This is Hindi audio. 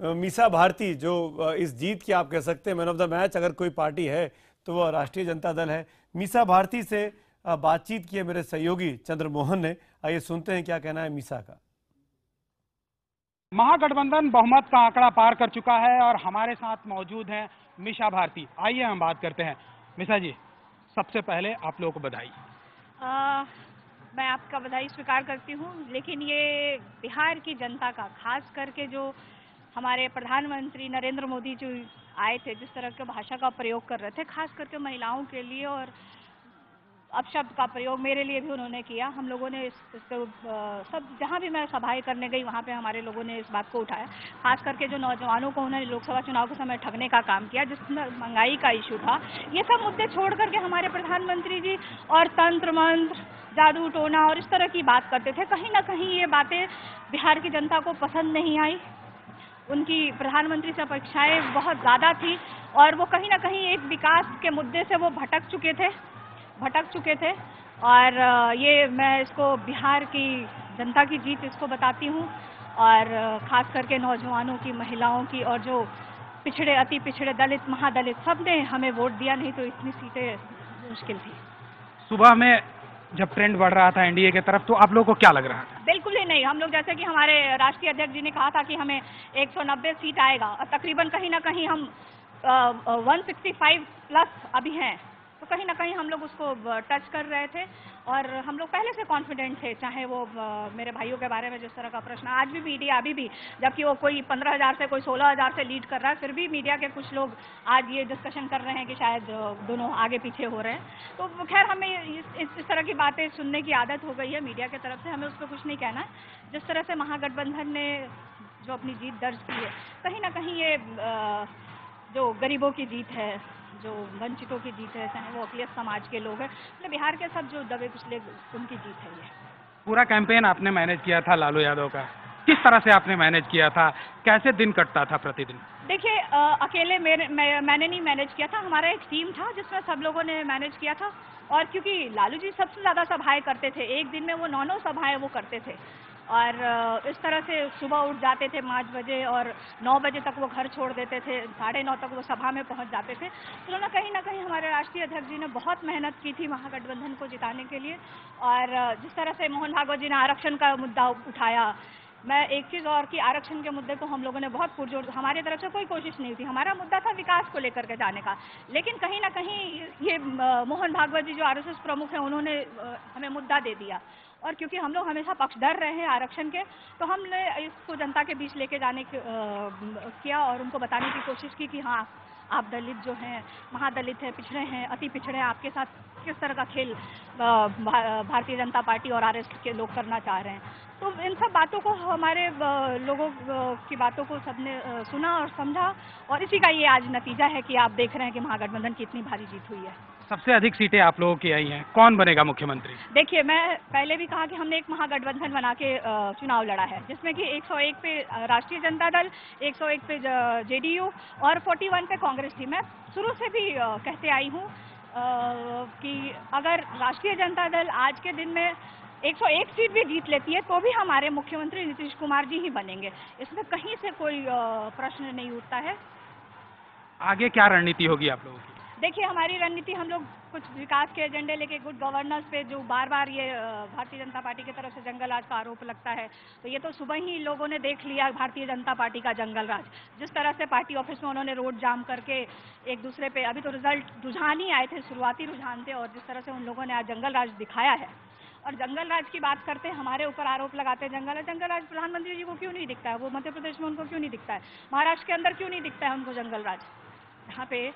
मीसा भारती जो इस जीत की आप कह सकते हैं मैन ऑफ द मैच अगर कोई पार्टी है तो वह राष्ट्रीय जनता दल है। मीसा भारती से बातचीत की है मेरे सहयोगी चंद्रमोहन ने। आइए सुनते हैं क्या कहना है मीसा का। महागठबंधन बहुमत का आंकड़ा पार कर चुका है और हमारे साथ मौजूद हैं मीसा भारती। आइए हम बात करते हैं। मीसा जी, सबसे पहले आप लोगों को बधाई। मैं आपका बधाई स्वीकार करती हूँ, लेकिन ये बिहार की जनता का, खास करके जो हमारे प्रधानमंत्री नरेंद्र मोदी जी आए थे, जिस तरह के भाषा का प्रयोग कर रहे थे, खास करके महिलाओं के लिए, और अपशब्द का प्रयोग मेरे लिए भी उन्होंने किया। हम लोगों ने सब जहाँ भी मैं सभाएं करने गई वहाँ पे हमारे लोगों ने इस बात को उठाया। खास करके जो नौजवानों को उन्होंने लोकसभा चुनाव के समय ठगने का काम किया, जिसमें महंगाई का इशू था, ये सब मुद्दे छोड़ करके हमारे प्रधानमंत्री जी और तंत्र मंत्र, जादू टोना और इस तरह की बात करते थे। कहीं ना कहीं ये बातें बिहार की जनता को पसंद नहीं आई। उनकी प्रधानमंत्री से अपेक्षाएं बहुत ज़्यादा थी और वो कहीं ना कहीं एक विकास के मुद्दे से वो भटक चुके थे। और ये मैं इसको बिहार की जनता की जीत इसको बताती हूँ, और खास करके नौजवानों की, महिलाओं की, और जो पिछड़े, अति पिछड़े, दलित, महादलित, सब ने हमें वोट दिया, नहीं तो इतनी सीटें मुश्किल थी। सुबह में जब ट्रेंड बढ़ रहा था एनडीए की तरफ, तो आप लोगों को क्या लग रहा था? बिल्कुल ही नहीं। हम लोग, जैसे कि हमारे राष्ट्रीय अध्यक्ष जी ने कहा था कि हमें 190 सीट आएगा, और तकरीबन कहीं ना कहीं हम 165 प्लस अभी हैं, तो कहीं ना कहीं हम लोग उसको टच कर रहे थे और हम लोग पहले से कॉन्फिडेंट थे। चाहे वो मेरे भाइयों के बारे में जिस तरह का प्रश्न, आज भी मीडिया अभी भी, जबकि वो कोई 15,000 से कोई 16,000 से लीड कर रहा है, फिर भी मीडिया के कुछ लोग आज ये डिस्कशन कर रहे हैं कि शायद दोनों आगे पीछे हो रहे हैं। तो खैर, हमें इस तरह की बातें सुनने की आदत हो गई है मीडिया की तरफ से, हमें उस पर कुछ नहीं कहना है। जिस तरह से महागठबंधन ने जो अपनी जीत दर्ज की है, कहीं ना कहीं ये जो गरीबों की जीत है, जो वंचितों की जीत है, चाहे वो अकलियत समाज के लोग हैं, मतलब बिहार के सब जो दबे कुचले, उनकी जीत है ये। पूरा कैंपेन आपने मैनेज किया था लालू यादव का, किस तरह से आपने मैनेज किया था? कैसे दिन कटता था प्रतिदिन? देखिए, अकेले मैंने नहीं मैनेज किया था, हमारा एक टीम था जिसमें सब लोगों ने मैनेज किया था। और क्योंकि लालू जी सबसे ज़्यादा सभाएं करते थे, एक दिन में वो 9 सभाएं वो करते थे, और इस तरह से सुबह उठ जाते थे 5 बजे और 9 बजे तक वो घर छोड़ देते थे, 9:30 तक वो सभा में पहुंच जाते थे। तो ना कहीं ना कहीं हमारे राष्ट्रीय अध्यक्ष जी ने बहुत मेहनत की थी महागठबंधन को जिताने के लिए। और जिस तरह से मोहन भागवत जी ने आरक्षण का मुद्दा उठाया, मैं एक चीज़ और कि आरक्षण के मुद्दे को हम लोगों ने बहुत पुरजोर, हमारी तरफ से कोई कोशिश नहीं थी, हमारा मुद्दा था विकास को लेकर के जाने का। लेकिन कहीं ना कहीं ये मोहन भागवत जी जो आरएसएस प्रमुख हैं, उन्होंने हमें मुद्दा दे दिया। और क्योंकि हम लोग हमेशा पक्षधर रहे हैं आरक्षण के, तो हमने इसको जनता के बीच लेके जाने किया और उनको बताने की कोशिश की कि हाँ, आप दलित जो हैं, महादलित हैं, पिछड़े हैं, अति पिछड़े हैं, आपके साथ किस तरह का खेल भारतीय जनता पार्टी और आरएसएस के लोग करना चाह रहे हैं। तो इन सब बातों को, हमारे लोगों की बातों को सबने सुना और समझा, और इसी का ये आज नतीजा है कि आप देख रहे हैं कि महागठबंधन की इतनी भारी जीत हुई है। सबसे अधिक सीटें आप लोगों की आई हैं, कौन बनेगा मुख्यमंत्री? देखिए, मैं पहले भी कहा कि हमने एक महागठबंधन बना के चुनाव लड़ा है, जिसमें कि 101 पे राष्ट्रीय जनता दल, 101 पे जेडीयू और 41 पे कांग्रेस थी। मैं शुरू से भी कहते आई हूँ कि अगर राष्ट्रीय जनता दल आज के दिन में 101 सीट भी जीत लेती है, तो भी हमारे मुख्यमंत्री नीतीश कुमार जी ही बनेंगे, इसमें कहीं से कोई प्रश्न नहीं उठता है। आगे क्या रणनीति होगी आप लोगों की? देखिए, हमारी रणनीति, हम लोग कुछ विकास के एजेंडे लेके, गुड गवर्नेंस पे जो बार बार ये भारतीय जनता पार्टी की तरफ से जंगल राज का आरोप लगता है, तो ये तो सुबह ही लोगों ने देख लिया भारतीय जनता पार्टी का जंगल राज। जिस तरह से पार्टी ऑफिस में उन्होंने रोड जाम करके एक दूसरे पे, अभी तो रुझान ही आए थे, शुरुआती रुझान थे, और जिस तरह से उन लोगों ने आज जंगल राज दिखाया है। और जंगल राज की बात करते हैं, हमारे ऊपर आरोप लगाते हैं जंगल राज प्रधानमंत्री जी को क्यों नहीं दिखता है? वो मध्य प्रदेश में उनको क्यों नहीं दिखता है? महाराष्ट्र के अंदर क्यों नहीं दिखता है उनको जंगल राज? यहाँ पे